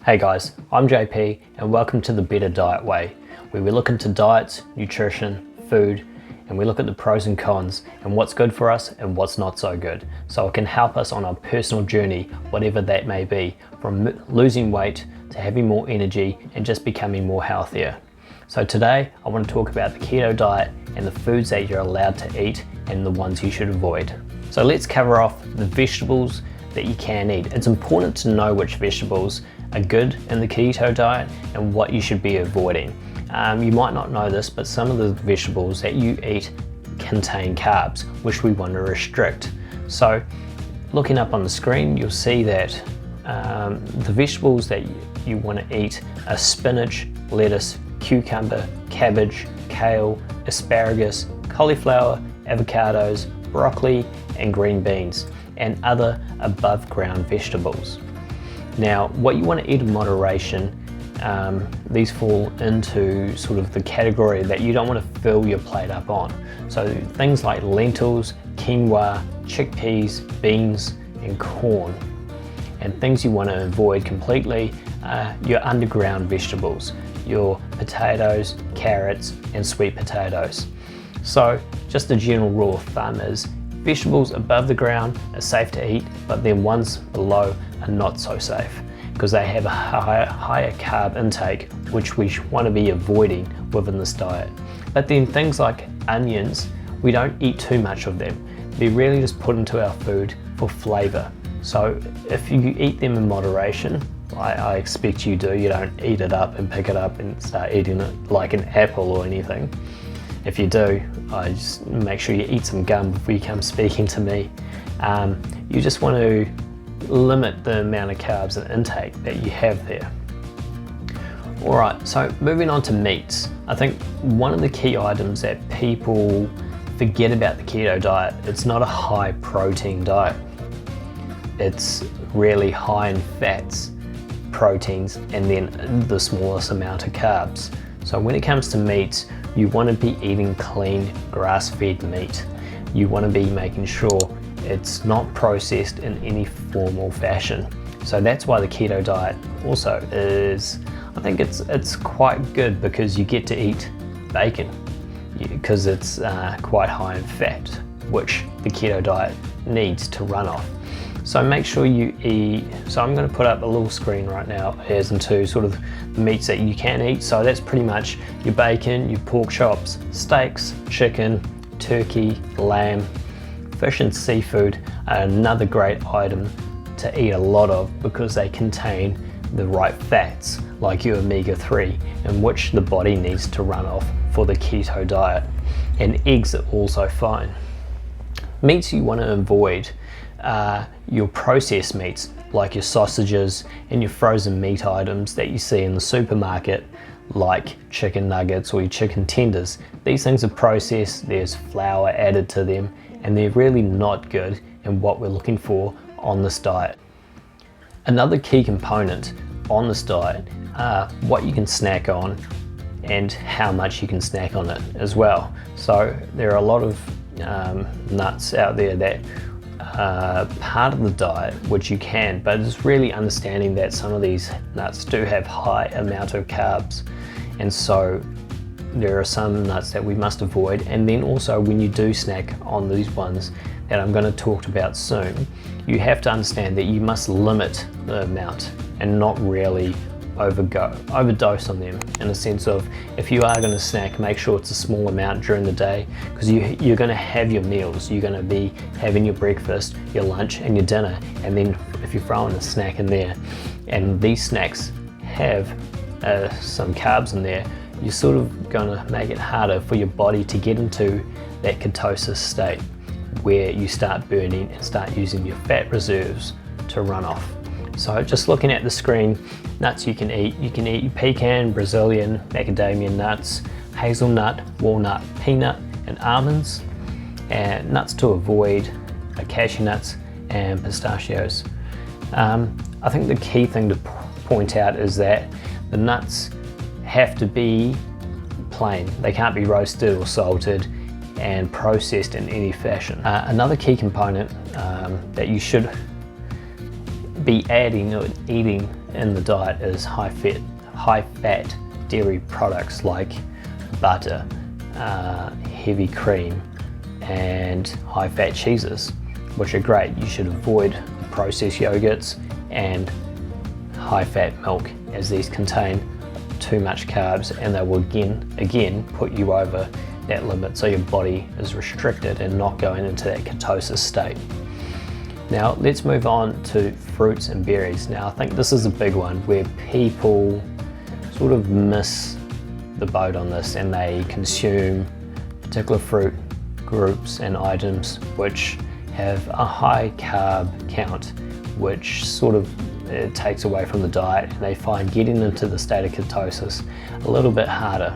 Hey guys, I'm JP and welcome to the Better Diet Way, where we look into diets, nutrition, food, and we look at the pros and cons and what's good for us and what's not so good, so it can help us on our personal journey, whatever that may be, from losing weight to having more energy and just becoming more healthier. So today I want to talk about the keto diet and the foods that you're allowed to eat and the ones you should avoid. So let's cover off the vegetables that you can eat. It's important to know which vegetables are good in the keto diet and what you should be avoiding. You might not know this, but some of the vegetables that you eat contain carbs, which we want to restrict. So looking up on the screen, you'll see that the vegetables that you want to eat are spinach, lettuce, cucumber, cabbage, kale, asparagus, cauliflower, avocados, broccoli, and green beans, and other above ground vegetables. Now, what you want to eat in moderation, these fall into sort of the category that you don't want to fill your plate up on. So things like lentils, quinoa, chickpeas, beans, and corn. And things you want to avoid completely are your underground vegetables, your potatoes, carrots, and sweet potatoes. So just a general rule of thumb is vegetables above the ground are safe to eat, but then ones below are not so safe because they have a higher carb intake, which we want to be avoiding within this diet. But then things like onions, we don't eat too much of them. They're really just put into our food for flavor. So if you eat them in moderation, I expect you do, you don't eat it up and pick it up and start eating it like an apple or anything. If you do, I just make sure you eat some gum before you come speaking to me. You just want to limit the amount of carbs and intake that you have there. Alright, so moving on to meats. I think one of the key items that people forget about the keto diet, it's not a high protein diet. It's really high in fats, proteins, and then the smallest amount of carbs. So when it comes to meats, you want to be eating clean grass-fed meat. You want to be making sure it's not processed in any form or fashion. So that's why the keto diet also is, I think it's quite good because you get to eat bacon because it's quite high in fat, which the keto diet needs to run off. So make sure you eat, so I'm going to put up a little screen right now as into sort of the meats that you can eat. So that's pretty much your bacon, your pork chops, steaks, chicken, turkey, lamb, fish and seafood are another great item to eat a lot of because they contain the right fats like your omega-3, in which the body needs to run off for the keto diet. And eggs are also fine. Meats you want to avoid your processed meats like your sausages and your frozen meat items that you see in the supermarket, like chicken nuggets or your chicken tenders. These things are processed, there's flour added to them, and they're really not good in what we're looking for on this diet. Another key component on this diet are what you can snack on and how much you can snack on it as well. So there are a lot of nuts out there that part of the diet which you can, but it's really understanding that some of these nuts do have high amount of carbs, and so there are some nuts that we must avoid. And then also when you do snack on these ones that I'm going to talk about soon, you have to understand that you must limit the amount and not really overdose on them, in a sense of if you are going to snack, make sure it's a small amount during the day, because you're going to have your meals, you're going to be having your breakfast, your lunch and your dinner, and then if you're throwing a snack in there and these snacks have some carbs in there, you're sort of going to make it harder for your body to get into that ketosis state where you start burning and start using your fat reserves to run off. So just looking at the screen, nuts you can eat your pecan, Brazilian, macadamia nuts, hazelnut, walnut, peanut, and almonds. And nuts to avoid are cashew nuts and pistachios. I think the key thing to point out is that the nuts have to be plain. They can't be roasted or salted and processed in any fashion. Another key component that you should be adding or eating in the diet is high fat dairy products like butter, heavy cream, and high fat cheeses, which are great. You should avoid processed yogurts and high fat milk, as these contain too much carbs, and they will again put you over that limit, so your body is restricted and not going into that ketosis state. Now let's move on to fruits and berries. Now I think this is a big one where people sort of miss the boat on this, and they consume particular fruit groups and items which have a high carb count, which sort of it takes away from the diet, and they find getting into the state of ketosis a little bit harder.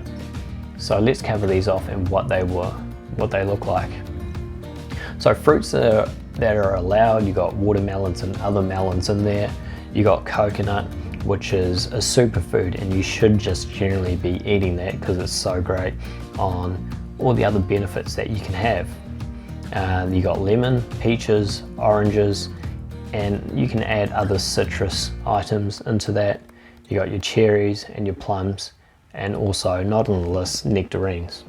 So let's cover these off and what they look like. So fruits that are allowed, you got watermelons and other melons in there. You got coconut, which is a superfood, and you should just generally be eating that because it's so great on all the other benefits that you can have. You got lemon, peaches, oranges, and you can add other citrus items into that. You got your cherries and your plums, and also, not on the list, nectarines.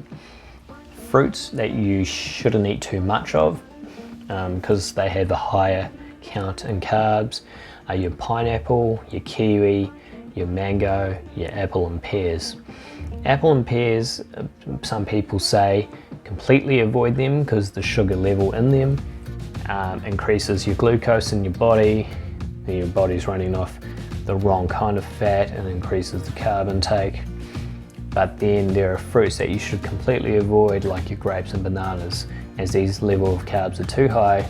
Fruits that you shouldn't eat too much of because they have a higher count in carbs are your pineapple, your kiwi, your mango, your apple and pears. Apple and pears, some people say completely avoid them because the sugar level in them increases your glucose in your body, and your body's running off the wrong kind of fat and increases the carb intake. But then there are fruits that you should completely avoid, like your grapes and bananas, as these level of carbs are too high,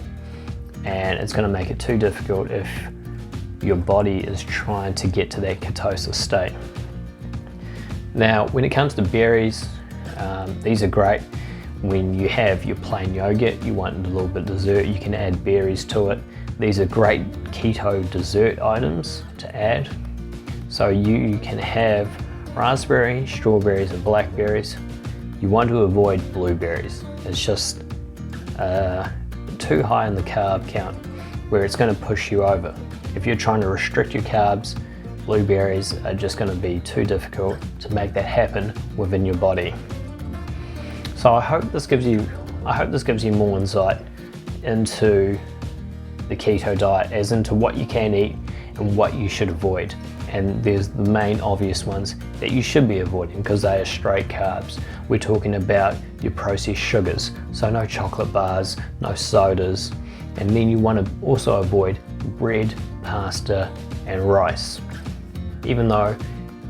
and it's going to make it too difficult if your body is trying to get to that ketosis state. Now when it comes to berries, these are great. When you have your plain yogurt, you want a little bit of dessert, you can add berries to it. These are great keto dessert items to add. So you can have raspberry, strawberries and blackberries. You want to avoid blueberries. It's just too high in the carb count where it's going to push you over. If you're trying to restrict your carbs, blueberries are just going to be too difficult to make that happen within your body. So I hope this gives you more insight into the keto diet, as into what you can eat and what you should avoid. And there's the main obvious ones that you should be avoiding because they are straight carbs. We're talking about your processed sugars, so no chocolate bars, no sodas, and then you want to also avoid bread, pasta and rice. Even though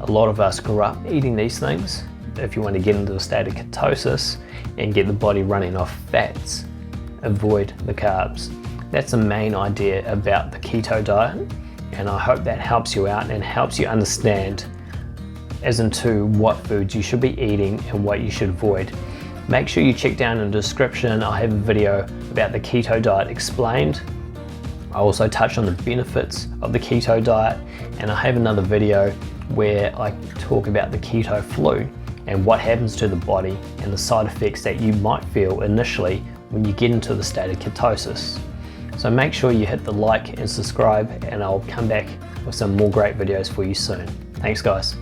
a lot of us grew up eating these things, if you want to get into a state of ketosis and get the body running off fats, avoid the carbs. That's the main idea about the keto diet, and I hope that helps you out and helps you understand as into what foods you should be eating and what you should avoid. Make sure you check down in the description. I have a video about the keto diet explained. I also touch on the benefits of the keto diet, and I have another video where I talk about the keto flu and what happens to the body and the side effects that you might feel initially when you get into the state of ketosis. So make sure you hit the like and subscribe, and I'll come back with some more great videos for you soon. Thanks guys.